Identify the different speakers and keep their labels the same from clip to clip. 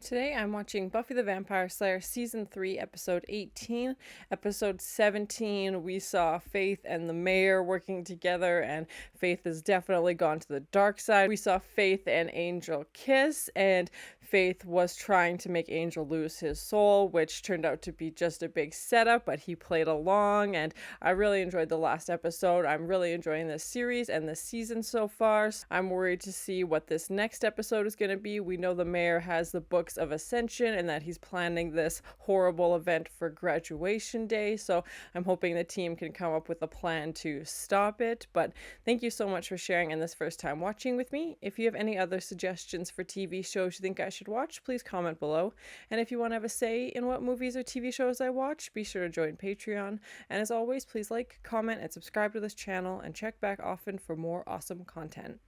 Speaker 1: Today I'm watching Buffy the Vampire Slayer Season 3, Episode 18. Episode 17, we saw Faith and the mayor working together, and Faith has definitely gone to the dark side. We saw Faith and Angel kiss, and Faith was trying to make Angel lose his soul, which turned out to be just a big setup, but he played along, and I really enjoyed the last episode. I'm really enjoying this series and this season so far. I'm worried to see what this next episode is going to be. We know the mayor has the books of Ascension and that he's planning this horrible event for graduation day, so I'm hoping the team can come up with a plan to stop it. But thank you so much for sharing and this first time watching with me. If you have any other suggestions for TV shows you think I should watch, please comment below. And if you want to have a say in what movies or TV shows I watch, be sure to join Patreon. And as always, please like, comment, and subscribe to this channel, and check back often for more awesome content.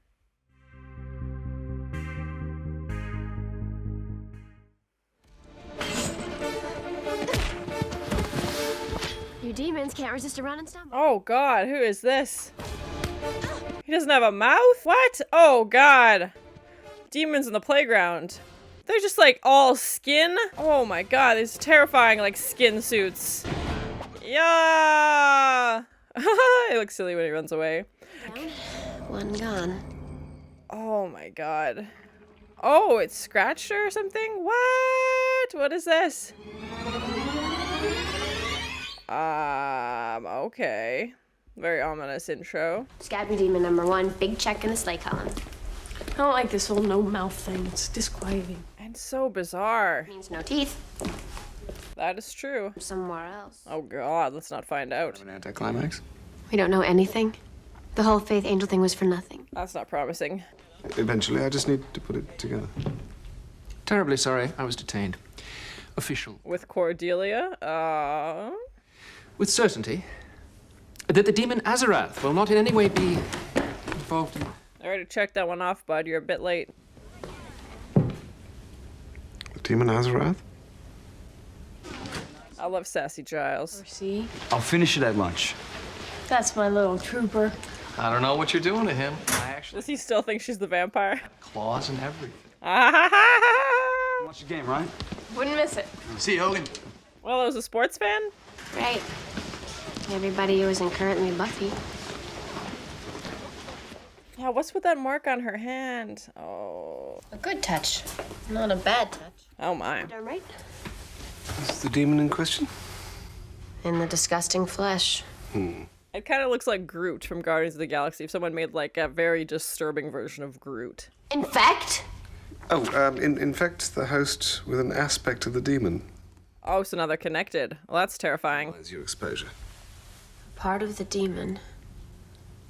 Speaker 2: You demons can't resist a run and stumble.
Speaker 1: Oh god, who is this? He doesn't have a mouth? What? Oh god. Demons in the playground. They're just like all skin? Oh my god, these terrifying like skin suits. Yeah! It looks silly when he runs away.
Speaker 2: One gone.
Speaker 1: Oh my god. Oh, it's scratched her or something? What? What is this? Okay. Very ominous intro.
Speaker 2: Scabby demon number 1, big check in the sleigh column.
Speaker 3: I don't like this whole no mouth thing. It's disquieting.
Speaker 1: And so bizarre.
Speaker 2: Means no teeth.
Speaker 1: That is true.
Speaker 2: Somewhere else.
Speaker 1: Oh god, let's not find out.
Speaker 4: An anticlimax?
Speaker 2: We don't know anything. The whole Faith Angel thing was for nothing.
Speaker 1: That's not promising.
Speaker 4: Eventually, I just need to put it together.
Speaker 5: Terribly sorry, I was detained. Official.
Speaker 1: With Cordelia?
Speaker 5: With certainty that the demon Azarath will not in any way be involved in...
Speaker 1: I already checked that one off, bud. You're a bit late.
Speaker 4: The demon Azarath?
Speaker 1: I love sassy Giles.
Speaker 3: See?
Speaker 6: I'll finish it at lunch.
Speaker 3: That's my little trooper.
Speaker 5: I don't know what you're doing to him. I
Speaker 1: Does he still think she's the vampire?
Speaker 5: claws and everything.
Speaker 6: Watch the game, right?
Speaker 3: Wouldn't miss it.
Speaker 6: See you, Hogan.
Speaker 1: Well, I was a sports fan?
Speaker 2: Right. Everybody who isn't currently Buffy.
Speaker 1: Yeah, what's with that mark on her hand? Oh.
Speaker 2: A good touch. Not a bad touch.
Speaker 1: Oh my.
Speaker 2: Darn right.
Speaker 4: Is the demon in question?
Speaker 2: In the disgusting flesh.
Speaker 1: It kind of looks like Groot from Guardians of the Galaxy. If someone made like a very disturbing version of Groot.
Speaker 2: Infect?
Speaker 4: Oh, in fact, the host with an aspect of the demon.
Speaker 1: Oh, so now they're connected. Well, that's terrifying.
Speaker 4: As your exposure.
Speaker 2: Part of the demon.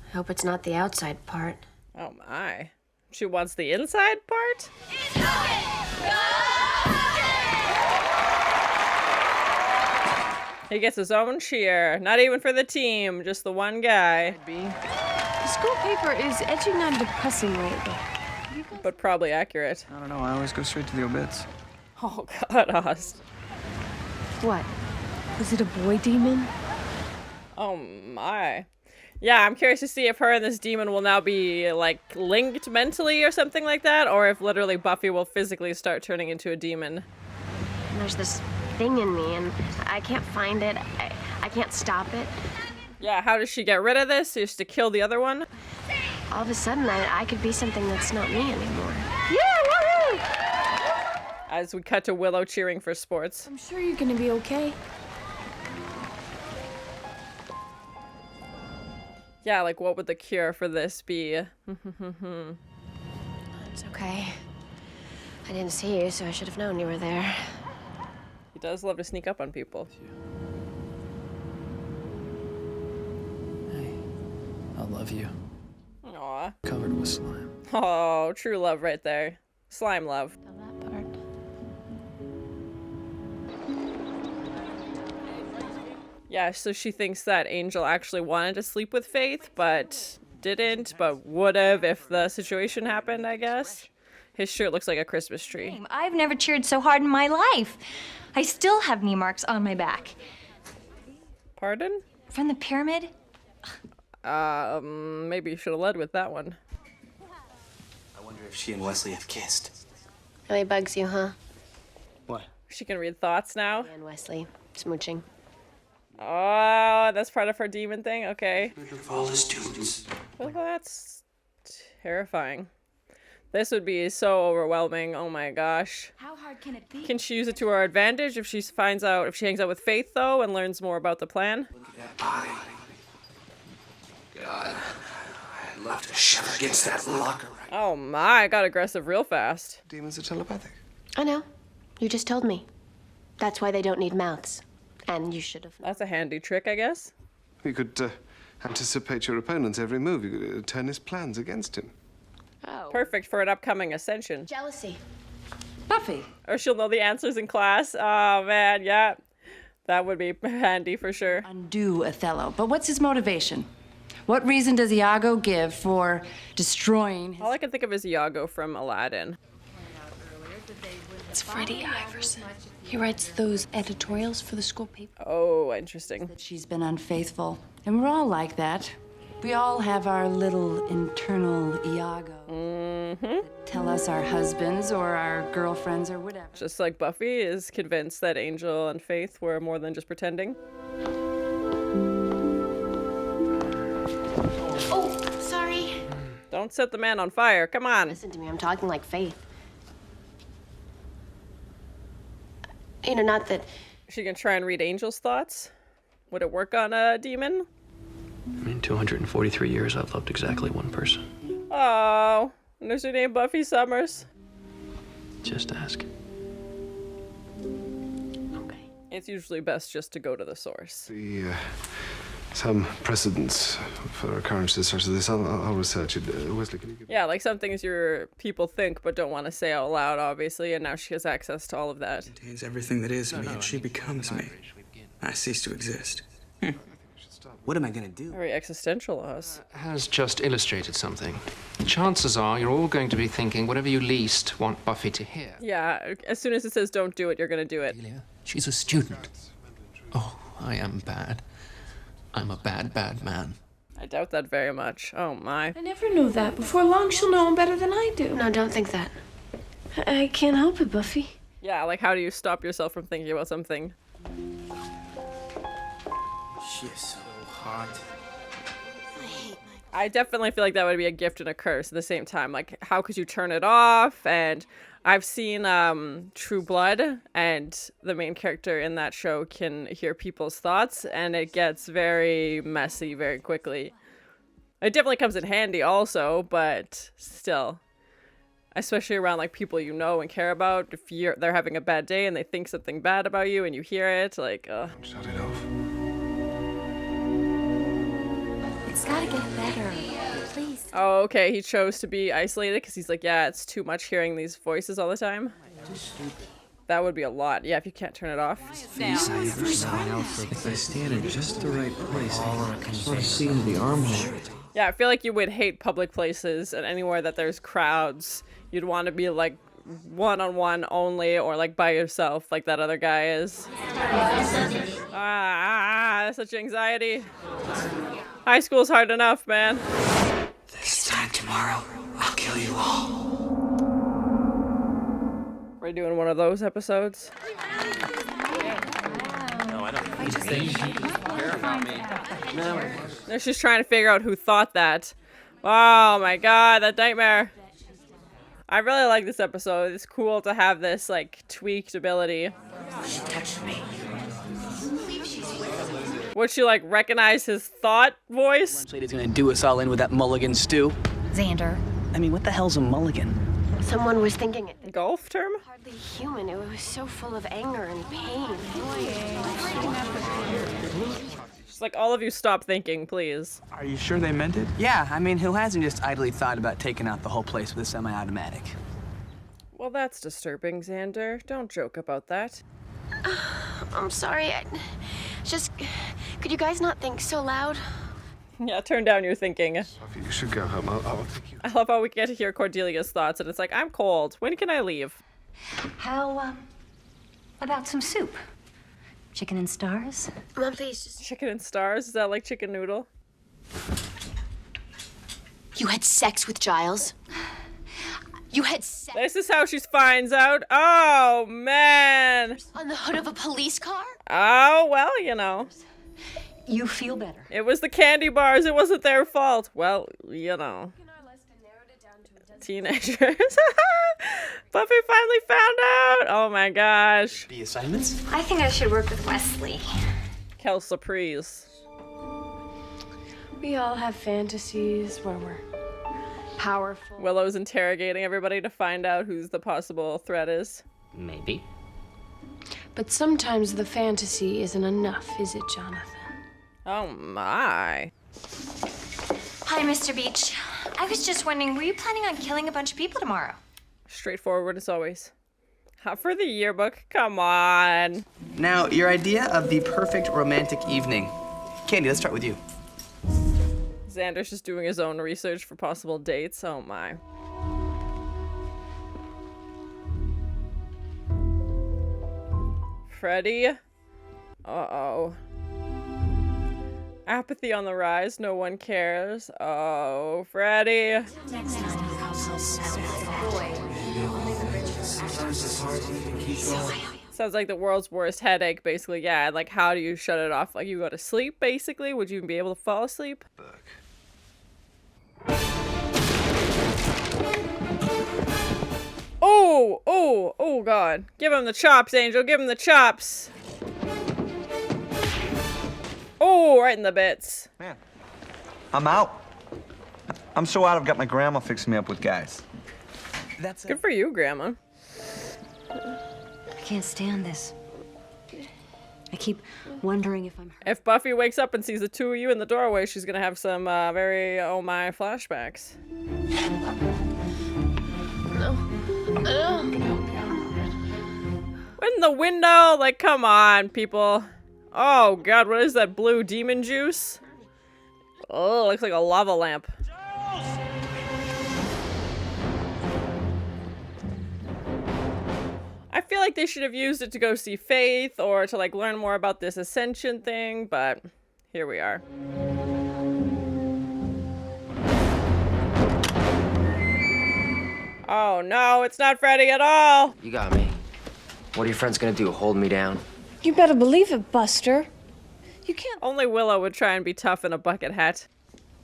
Speaker 2: I hope it's not the outside part.
Speaker 1: Oh my. She wants the inside part? He gets his own cheer. Not even for the team, just the one guy.
Speaker 3: The school paper is edging on depressing lately.
Speaker 1: But probably accurate.
Speaker 6: I don't know, I always go straight to the obits.
Speaker 1: Oh god, Oz.
Speaker 3: What? Was it a boy demon?
Speaker 1: Oh my. Yeah, I'm curious to see if her and this demon will now be, like, linked mentally or something like that, or if literally Buffy will physically start turning into a demon.
Speaker 2: And there's this thing in me, and I can't find it. I can't stop it.
Speaker 1: Yeah, how does she get rid of this? Just to kill the other one?
Speaker 2: All of a sudden, I could be something that's not me anymore.
Speaker 3: Yeah, woohoo!
Speaker 1: As we cut to Willow cheering for sports.
Speaker 3: I'm sure you're gonna be okay.
Speaker 1: Yeah, like what would the cure for this be?
Speaker 2: It's okay. I didn't see you, so I should have known you were there.
Speaker 1: He does love to sneak up on people.
Speaker 5: Hey, I love you.
Speaker 1: Aw.
Speaker 5: Covered with slime.
Speaker 1: Oh, true love right there. Slime love.
Speaker 2: Tell that part.
Speaker 1: Yeah, so she thinks that Angel actually wanted to sleep with Faith, but didn't, but would've if the situation happened, I guess. His shirt looks like a Christmas tree.
Speaker 7: I've never cheered so hard in my life. I still have knee marks on my back.
Speaker 1: Pardon?
Speaker 7: From the pyramid?
Speaker 1: Maybe you should have led with that one.
Speaker 6: I wonder if she and Wesley have kissed.
Speaker 2: Really bugs you, huh?
Speaker 1: She can read thoughts now.
Speaker 2: And Wesley, smooching.
Speaker 1: Oh, that's part of her demon thing? Okay.
Speaker 8: Of all the students.
Speaker 1: Well, that's terrifying. This would be so overwhelming. Oh my gosh.
Speaker 7: How hard can it be?
Speaker 1: Can she use it to her advantage if she hangs out with Faith though and learns more about the plan?
Speaker 8: Look at that body. God, I'd love to shove against that locker right
Speaker 1: Oh my, got aggressive real fast.
Speaker 4: Demons are telepathic.
Speaker 2: I know. You just told me. That's why they don't need mouths. And you should have.
Speaker 1: That's a handy trick, I guess.
Speaker 4: You could anticipate your opponent's every move. You could turn his plans against him.
Speaker 2: Oh.
Speaker 1: Perfect for an upcoming ascension.
Speaker 2: Jealousy.
Speaker 3: Buffy.
Speaker 1: Or she'll know the answers in class. Oh man, yeah. That would be handy for sure.
Speaker 3: Undo Othello. But what's his motivation? What reason does Iago give for destroying his...
Speaker 1: All I can think of is Iago from Aladdin.
Speaker 9: It's Freddie Iverson. He writes those editorials for the school paper.
Speaker 1: Oh, interesting.
Speaker 3: that she's been unfaithful. And we're all like that. We all have our little internal Iago. That tell us our husbands or our girlfriends or whatever.
Speaker 1: Just like Buffy is convinced that Angel and Faith were more than just pretending.
Speaker 2: Oh, sorry.
Speaker 1: Don't set the man on fire. Come on.
Speaker 2: Listen to me. I'm talking like Faith. You know, not that.
Speaker 1: She can try and read Angel's thoughts. Would it work on a demon?
Speaker 5: In 243 years, I've loved exactly one person.
Speaker 1: Oh, and there's her name Buffy Summers.
Speaker 5: Just ask.
Speaker 2: Okay.
Speaker 1: It's usually best just to go to the source.
Speaker 4: Some precedents for occurrences such as this. I'll research it. Wesley, can you give...
Speaker 1: Yeah, like some things your people think but don't want to say out loud, obviously, and now she has access to all of that.
Speaker 6: Contains everything that is me, and she becomes me. I cease to exist.
Speaker 8: What am I gonna do?
Speaker 1: Very existential, us.
Speaker 5: Has just illustrated something. Chances are you're all going to be thinking whatever you least want Buffy to hear.
Speaker 1: Yeah, as soon as it says don't do it, you're gonna do it.
Speaker 10: She's a student. Oh, I am bad. I'm a bad, bad man.
Speaker 1: I doubt that very much. Oh my.
Speaker 9: I never knew that. Before long, she'll know him better than I do.
Speaker 2: No, don't think that.
Speaker 9: I can't help it, Buffy.
Speaker 1: Yeah, like how do you stop yourself from thinking about something?
Speaker 8: She's so hot.
Speaker 1: I definitely feel like that would be a gift and a curse at the same time. Like, how could you turn it off? And I've seen True Blood, and the main character in that show can hear people's thoughts, and it gets very messy very quickly. It definitely comes in handy also, but still. Especially around like people you know and care about. If they're having a bad day and they think something bad about you and you hear it, like, ugh.
Speaker 4: Shut it off.
Speaker 7: It's gotta get better. Please.
Speaker 1: Oh, okay. He chose to be isolated because he's like, yeah, it's too much hearing these voices all the time. That would be a lot. Yeah, if you can't turn it off.
Speaker 8: Face I ever saw. If I stand in just the right place, I sort of see into the armhole.
Speaker 1: Yeah, I feel like you would hate public places and anywhere that there's crowds. You'd want to be like one-on-one only or like by yourself like that other guy is. Such anxiety. High school's hard enough, man.
Speaker 8: This time tomorrow, I'll kill you all.
Speaker 1: We're doing one of those episodes. No, she's trying to figure out who thought that. Oh my god, that nightmare. I really like this episode. It's cool to have this like tweaked ability.
Speaker 8: She touched me.
Speaker 1: Would she like recognize his thought voice?
Speaker 11: This lady's gonna do us all in with that mulligan stew.
Speaker 7: Xander.
Speaker 11: I mean, what the hell's a mulligan?
Speaker 2: Someone was thinking it.
Speaker 1: Golf term?
Speaker 2: Hardly human. It was so full of anger and pain.
Speaker 1: She's like, all of you stop thinking, please.
Speaker 6: Are you sure they meant it?
Speaker 11: Yeah, I mean, who hasn't just idly thought about taking out the whole place with a semi-automatic?
Speaker 1: Well, that's disturbing, Xander. Don't joke about that.
Speaker 2: I'm sorry. Could you guys not think so loud?
Speaker 1: Yeah, turn down your thinking.
Speaker 4: Buffy, you should go home. I'll take you.
Speaker 1: I love how we get to hear Cordelia's thoughts, and it's like, I'm cold. When can I leave?
Speaker 7: How about some soup? Chicken and stars?
Speaker 2: Mom, please just.
Speaker 1: Chicken and stars? Is that like chicken noodle?
Speaker 2: You had sex with Giles? You had sex.
Speaker 1: This is how she finds out? Oh, man.
Speaker 7: pictures? On the hood of a police car?
Speaker 1: Oh, well, you know.
Speaker 3: You feel better.
Speaker 1: It was the candy bars. It wasn't their fault. Well, you know. Teenagers. Buffy finally found out. Oh my gosh.
Speaker 11: The assignments?
Speaker 7: I think I should work with Wesley.
Speaker 1: Quelle surprise.
Speaker 9: We all have fantasies where we're powerful.
Speaker 1: Willow's interrogating everybody to find out who's the possible threat is.
Speaker 8: Maybe.
Speaker 9: But sometimes the fantasy isn't enough, is it, Jonathan?
Speaker 1: Oh my.
Speaker 7: Hi, Mr. Beach. I was just wondering, were you planning on killing a bunch of people tomorrow?
Speaker 1: Straightforward as always. Hot for the yearbook. Come on.
Speaker 11: Now, your idea of the perfect romantic evening. Candy, let's start with you.
Speaker 1: Xander's just doing his own research for possible dates. Oh my. Freddy? Uh-oh. Apathy on the rise. No one cares. Oh, Freddy. Sounds like the world's worst headache, basically. Yeah, like how do you shut it off? Like you go to sleep, basically? Would you even be able to fall asleep? Oh, oh, oh God. Give him the chops, Angel. Give him the chops. Oh, right in the bits.
Speaker 12: Man, I'm out. I'm so out, I've got my grandma fixing me up with guys.
Speaker 11: That's
Speaker 1: good for you, Grandma.
Speaker 3: I can't stand this. I keep wondering if I'm hurt.
Speaker 1: If Buffy wakes up and sees the two of you in the doorway, she's gonna have some very oh my flashbacks. In the window, like come on, people. Oh God, what is that blue demon juice? Oh, looks like a lava lamp. I feel like they should have used it to go see Faith or to like learn more about this ascension thing, but here we are. Oh no, it's not Freddy at all.
Speaker 8: You got me. What are your friends gonna do, hold me down?
Speaker 9: You better believe it, Buster. You can't.
Speaker 1: Only Willow would try and be tough in a bucket hat.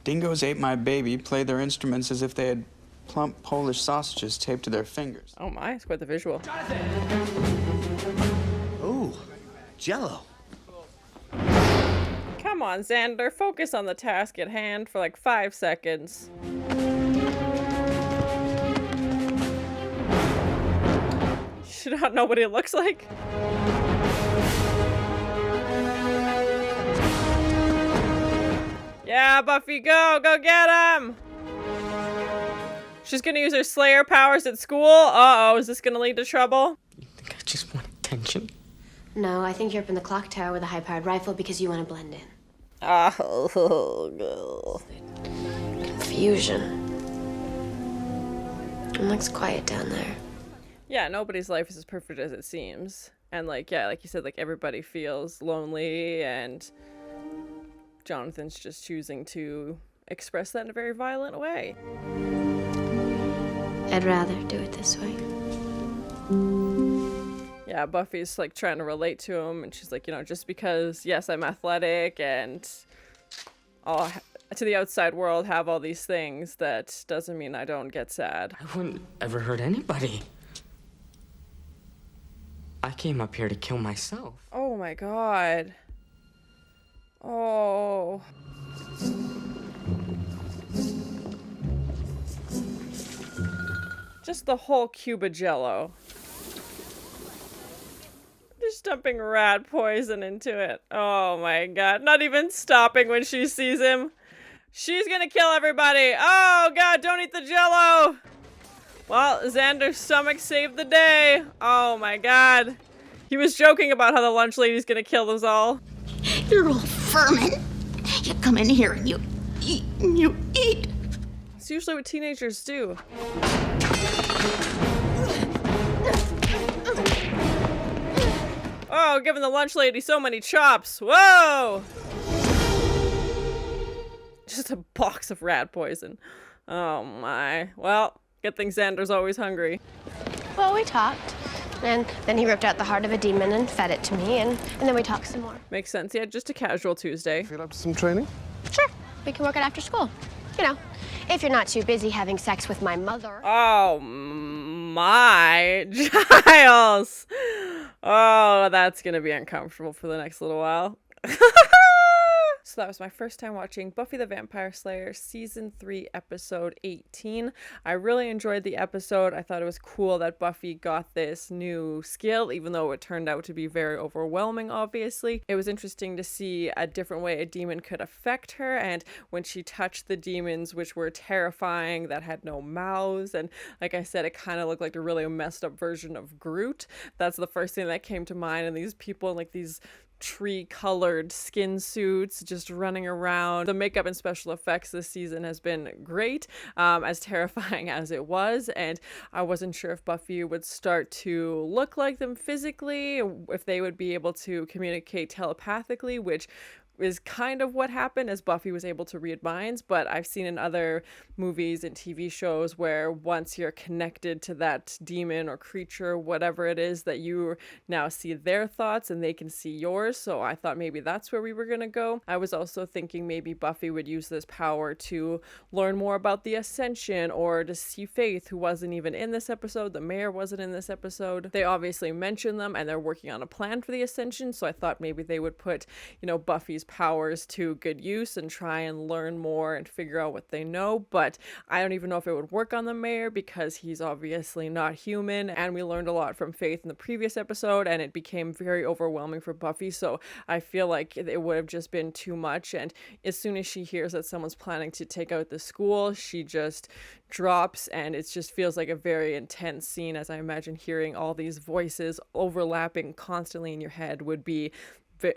Speaker 6: Dingoes ate my baby, played their instruments as if they had plump Polish sausages taped to their fingers.
Speaker 1: Oh my, it's quite the visual.
Speaker 13: Ooh, Jello.
Speaker 1: Come on, Xander, focus on the task at hand for like 5 seconds. You do not know what he looks like? Yeah, Buffy, go! Go get him! She's gonna use her Slayer powers at school? Uh-oh, is this gonna lead to trouble?
Speaker 8: You think I just want attention?
Speaker 2: No, I think you're up in the clock tower with a high-powered rifle because you want to blend in.
Speaker 1: Oh, no.
Speaker 2: Confusion. It looks quiet down there.
Speaker 1: Yeah, nobody's life is as perfect as it seems. And like, yeah, like you said, like everybody feels lonely and Jonathan's just choosing to express that in a very violent way.
Speaker 2: I'd rather do it this way.
Speaker 1: Yeah, Buffy's like trying to relate to him and she's like, you know, just because, yes, I'm athletic and I'll, to the outside world, have all these things, that doesn't mean I don't get sad.
Speaker 8: I wouldn't ever hurt anybody. I came up here to kill myself.
Speaker 1: Oh my God. Oh. Just the whole cube of Jello. Just dumping rat poison into it. Oh my God. Not even stopping when she sees him. She's gonna kill everybody. Oh God, don't eat the Jello. Well, Xander's stomach saved the day. Oh my God. He was joking about how the lunch lady's gonna kill us all.
Speaker 14: You're all vermin. You come in here and you eat and you eat.
Speaker 1: It's usually what teenagers do. Oh, giving the lunch lady so many chops. Whoa! Just a box of rat poison. Oh my. Well, good thing Xander's always hungry.
Speaker 9: Well, we talked.
Speaker 2: And then he ripped out the heart of a demon and fed it to me, and then we talked some more.
Speaker 1: Makes sense. Yeah, just a casual Tuesday.
Speaker 4: Feel up to some training?
Speaker 2: Sure. We can work it after school. You know, if you're not too busy having sex with my mother.
Speaker 1: Oh, my. Giles. Oh, that's going to be uncomfortable for the next little while. So that was my first time watching Buffy the Vampire Slayer Season 3, Episode 18. I really enjoyed the episode. I thought it was cool that Buffy got this new skill, even though it turned out to be very overwhelming, obviously. It was interesting to see a different way a demon could affect her, and when she touched the demons, which were terrifying, that had no mouths, and like I said, it kind of looked like a really messed up version of Groot. That's the first thing that came to mind, and these people in like these tree-colored skin suits just running around. The makeup and special effects this season has been great, as terrifying as it was, and I wasn't sure if Buffy would start to look like them physically, if they would be able to communicate telepathically, which is kind of what happened as Buffy was able to read minds, but I've seen in other movies and TV shows where once you're connected to that demon or creature, whatever it is, that you now see their thoughts and they can see yours, so I thought maybe that's where we were gonna go. I was also thinking maybe Buffy would use this power to learn more about the Ascension, or to see Faith, who wasn't even in this episode. The mayor wasn't in this episode. They obviously mention them and they're working on a plan for the Ascension, so I thought maybe they would put, you know, Buffy's powers to good use and try and learn more and figure out what they know, but I don't even know if it would work on the mayor because he's obviously not human, and we learned a lot from Faith in the previous episode and it became very overwhelming for Buffy, so I feel like it would have just been too much, and as soon as she hears that someone's planning to take out the school, she just drops, and it just feels like a very intense scene, as I imagine hearing all these voices overlapping constantly in your head would be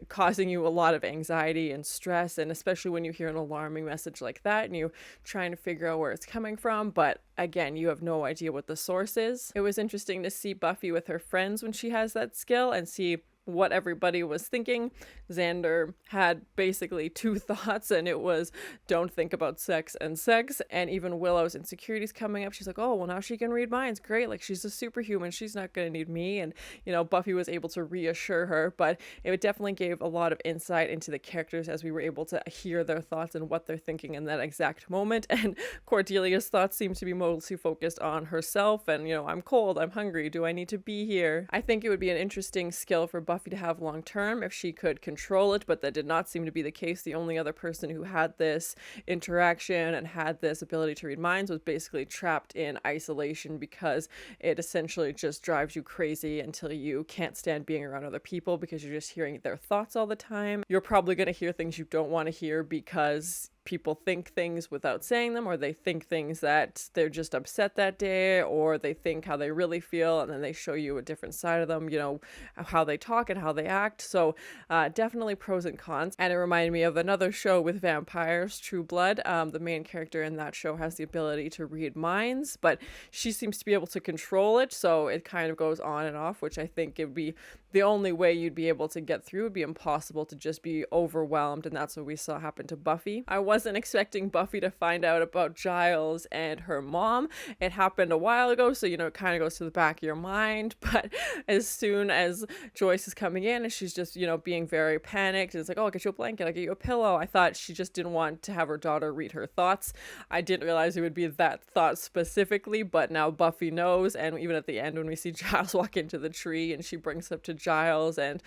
Speaker 1: causing you a lot of anxiety and stress, and especially when you hear an alarming message like that and you trying to figure out where it's coming from, but again, you have no idea what the source is. It was interesting to see Buffy with her friends when she has that skill and see what everybody was thinking. Xander had basically two thoughts, and it was don't think about sex, and even Willow's insecurities coming up. She's like, oh, well, now she can read minds. Great. Like, she's a superhuman. She's not going to need me. And, you know, Buffy was able to reassure her, but it definitely gave a lot of insight into the characters as we were able to hear their thoughts and what they're thinking in that exact moment. And Cordelia's thoughts seem to be mostly focused on herself and, you know, I'm cold, I'm hungry, do I need to be here? I think it would be an interesting skill for Buffy to have long term if she could control it, but that did not seem to be the case. The only other person who had this interaction and had this ability to read minds was basically trapped in isolation, because it essentially just drives you crazy until you can't stand being around other people because you're just hearing their thoughts all the time. You're probably going to hear things you don't want to hear because people think things without saying them, or they think things that they're just upset that day, or they think how they really feel and then they show you a different side of them, you know, how they talk and how they act. So definitely pros and cons. And it reminded me of another show with vampires, True Blood. The main character in that show has the ability to read minds, but she seems to be able to control it, so it kind of goes on and off, which I think it would be the only way you'd be able to get through. Would be impossible to just be overwhelmed, and that's what we saw happen to Buffy. I wasn't expecting Buffy to find out about Giles and her mom. It happened a while ago, so, you know, it kind of goes to the back of your mind, but as soon as Joyce is coming in and she's just, you know, being very panicked, and it's like, oh, I'll get you a blanket, I'll get you a pillow. I thought she just didn't want to have her daughter read her thoughts. I didn't realize it would be that thought specifically, but now Buffy knows, and even at the end when we see Giles walk into the tree and she brings up to Giles, and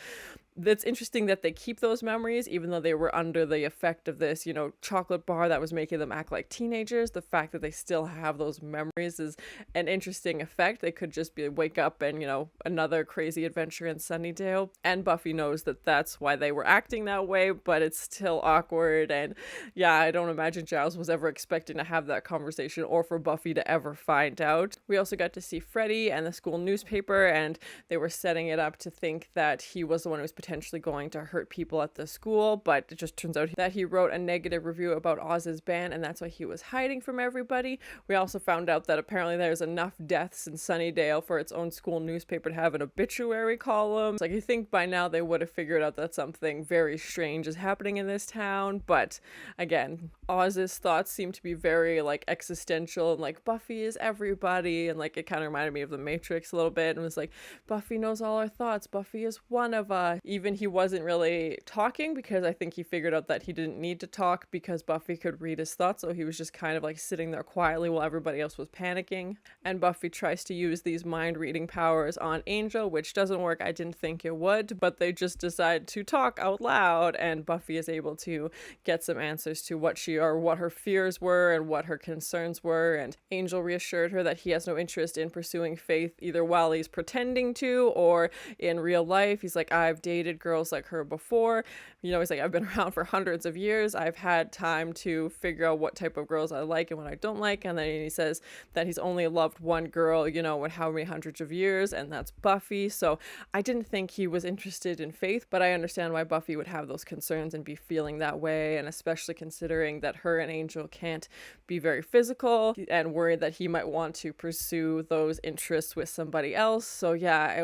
Speaker 1: it's interesting that they keep those memories even though they were under the effect of this, you know, chocolate bar that was making them act like teenagers. The fact that they still have those memories is an interesting effect. They could just be wake up and, you know, another crazy adventure in Sunnydale, and Buffy knows that that's why they were acting that way, but it's still awkward. And yeah, I don't imagine Giles was ever expecting to have that conversation or for Buffy to ever find out. We also got to see Freddie and the school newspaper, and they were setting it up to think that he was the one who was potentially potentially going to hurt people at the school, but it just turns out that he wrote a negative review about Oz's band, and that's why he was hiding from everybody. We also found out that apparently there's enough deaths in Sunnydale for its own school newspaper to have an obituary column. It's like, you think by now they would have figured out that something very strange is happening in this town, but again, Oz's thoughts seem to be very like existential and like Buffy is everybody, and like it kind of reminded me of the Matrix a little bit, and was like, Buffy knows all our thoughts, Buffy is one of us. Even he wasn't really talking because I think he figured out that he didn't need to talk because Buffy could read his thoughts, so he was just kind of like sitting there quietly while everybody else was panicking. And Buffy tries to use these mind reading powers on Angel, which doesn't work. I didn't think it would, but they just decide to talk out loud, and Buffy is able to get some answers to what her fears were and what her concerns were. And Angel reassured her that he has no interest in pursuing Faith either while he's pretending to or in real life. He's like, I've dated girls like her before. You know, he's like, I've been around for hundreds of years. I've had time to figure out what type of girls I like and what I don't like. And then he says that he's only loved one girl, you know, in how many hundreds of years, and that's Buffy. So I didn't think he was interested in Faith, but I understand why Buffy would have those concerns and be feeling that way, and especially considering that her and Angel can't be very physical, and worried that he might want to pursue those interests with somebody else. So yeah,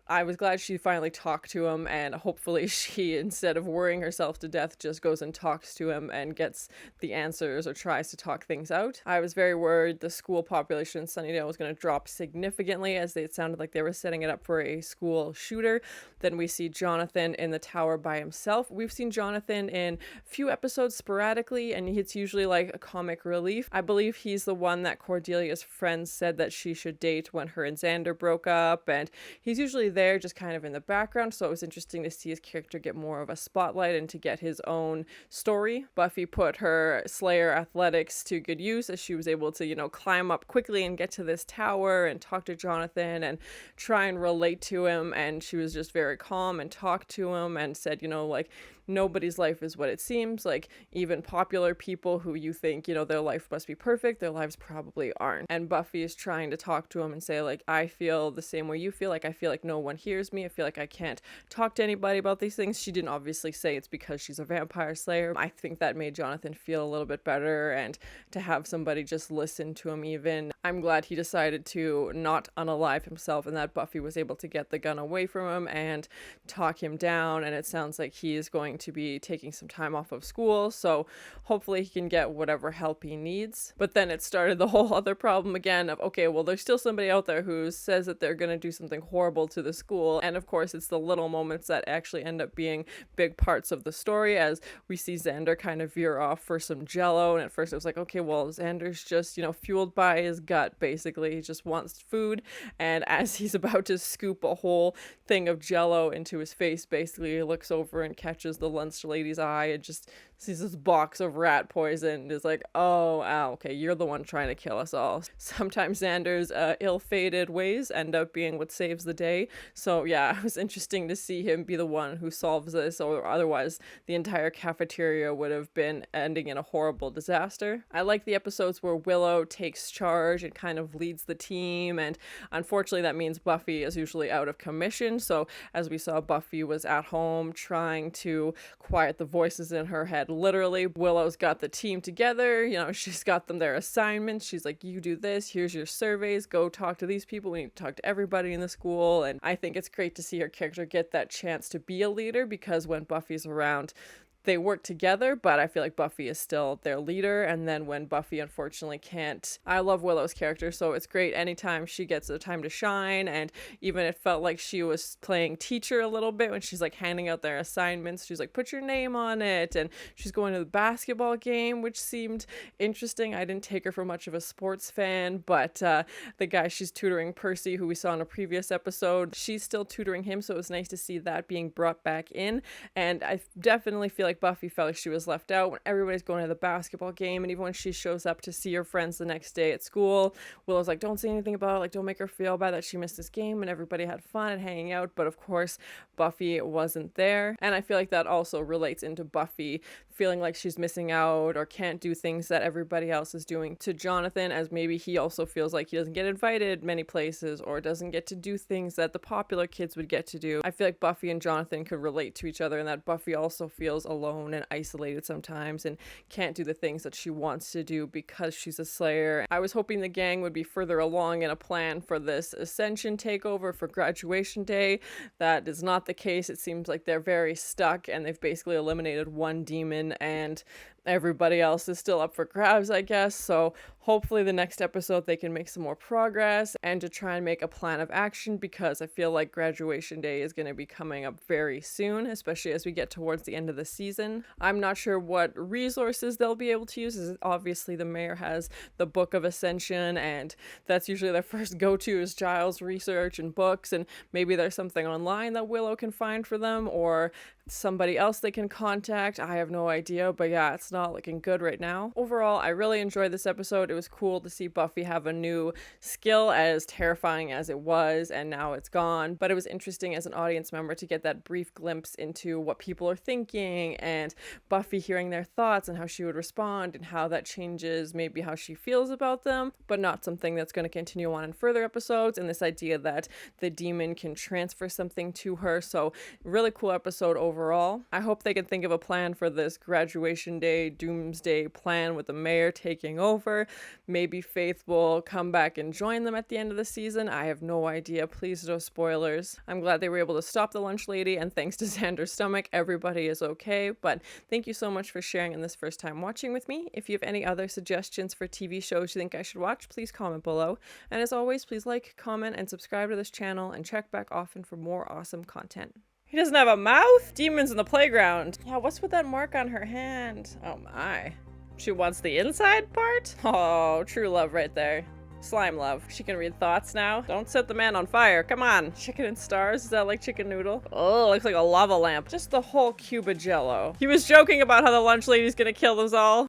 Speaker 1: I was glad she finally talked to him, and hopefully she, instead of worrying herself to death, just goes and talks to him and gets the answers or tries to talk things out. I was very worried the school population in Sunnydale was going to drop significantly, as it sounded like they were setting it up for a school shooter. Then we see Jonathan in the tower by himself. We've seen Jonathan in a few episodes sporadically, and it's usually like a comic relief. I believe he's the one that Cordelia's friends said that she should date when her and Xander broke up, and he's usually there just kind of in the background, so it was interesting to see his character get more of a spotlight and to get his own story. Buffy put her Slayer athletics to good use as she was able to, you know, climb up quickly and get to this tower and talk to Jonathan and try and relate to him, and she was just very calm and talked to him and said, you know, like, nobody's life is what it seems. Like, even popular people who you think, you know, their life must be perfect, their lives probably aren't. And Buffy is trying to talk to him and say, like, I feel the same way you feel. Like, I feel like no one hears me. I feel like I can't talk to anybody about these things. She didn't obviously say it's because she's a vampire slayer. I think that made Jonathan feel a little bit better, and to have somebody just listen to him even. I'm glad he decided to not unalive himself, and that Buffy was able to get the gun away from him and talk him down, and it sounds like he is going to be taking some time off of school, so hopefully he can get whatever help he needs. But then it started the whole other problem again of, okay, well, there's still somebody out there who says that they're going to do something horrible to the school, and of course it's the little moments that actually end up being big parts of the story, as we see Xander kind of veer off for some Jello, and at first it was like, okay, well, Xander's just, you know, fueled by his gut, basically. He just wants food, and as he's about to scoop a whole thing of Jello into his face, basically he looks over and catches the lunch lady's eye and just sees this box of rat poison and is like, oh, ow, okay, you're the one trying to kill us all. Sometimes Xander's ill-fated ways end up being what saves the day. So yeah, it was interesting to see him be the one who solves this, or otherwise the entire cafeteria would have been ending in a horrible disaster. I like the episodes where Willow takes charge and kind of leads the team, and unfortunately that means Buffy is usually out of commission. So as we saw, Buffy was at home trying to quiet the voices in her head. Literally, Willow's got the team together, you know, she's got them their assignments. She's like, you do this, here's your surveys, go talk to these people, we need to talk to everybody in the school. And I think it's great to see her character get that chance to be a leader, because when Buffy's around, they work together, but I feel like Buffy is still their leader. And then when Buffy unfortunately can't, I love Willow's character, so it's great anytime she gets the time to shine. And even it felt like she was playing teacher a little bit when she's like handing out their assignments. She's like, put your name on it, and she's going to the basketball game, which seemed interesting. I didn't take her for much of a sports fan, but the guy she's tutoring, Percy, who we saw in a previous episode, she's still tutoring him, so it was nice to see that being brought back in. And I definitely feel like like Buffy felt like she was left out when everybody's going to the basketball game, and even when she shows up to see her friends the next day at school, Willow's like, don't say anything about it, like don't make her feel bad that she missed this game, and everybody had fun and hanging out, but of course Buffy wasn't there. And I feel like that also relates into Buffy feeling like she's missing out or can't do things that everybody else is doing to Jonathan, as maybe he also feels like he doesn't get invited many places or doesn't get to do things that the popular kids would get to do. I feel like Buffy and Jonathan could relate to each other, and that Buffy also feels alone and isolated sometimes and can't do the things that she wants to do because she's a Slayer. I was hoping the gang would be further along in a plan for this Ascension takeover for graduation day. That is not the case. It seems like they're very stuck and they've basically eliminated one demon and everybody else is still up for grabs, I guess. So hopefully the next episode they can make some more progress and to try and make a plan of action, because I feel like graduation day is going to be coming up very soon, especially as we get towards the end of the season. I'm not sure what resources they'll be able to use, as obviously the mayor has the Book of Ascension, and that's usually their first go-to is Giles research and books, and maybe there's something online that Willow can find for them or somebody else they can contact. I have no idea, but yeah, it's not looking good right now. Overall, I really enjoyed this episode. It was cool to see Buffy have a new skill, as terrifying as it was, and now it's gone. But it was interesting as an audience member to get that brief glimpse into what people are thinking and Buffy hearing their thoughts and how she would respond and how that changes maybe how she feels about them, but not something that's going to continue on in further episodes, and this idea that the demon can transfer something to her. So really cool episode overall. I hope they can think of a plan for this graduation day doomsday plan with the mayor taking over. Maybe Faith will come back and join them at the end of the season. I have no idea. Please no spoilers. I'm glad they were able to stop the lunch lady, and thanks to Xander's stomach, everybody is okay. But thank you so much for sharing in this first time watching with me. If you have any other suggestions for TV shows you think I should watch, please comment below. And as always, please like, comment, and subscribe to this channel, and check back often for more awesome content. He doesn't have a mouth? Demons in the playground. Yeah, what's with that mark on her hand? Oh my. She wants the inside part? Oh, true love right there. Slime love. She can read thoughts now. Don't set the man on fire. Come on. Chicken and stars? Is that like chicken noodle? Oh, looks like a lava lamp. Just the whole cube of Jello. He was joking about how the lunch lady's gonna kill us all.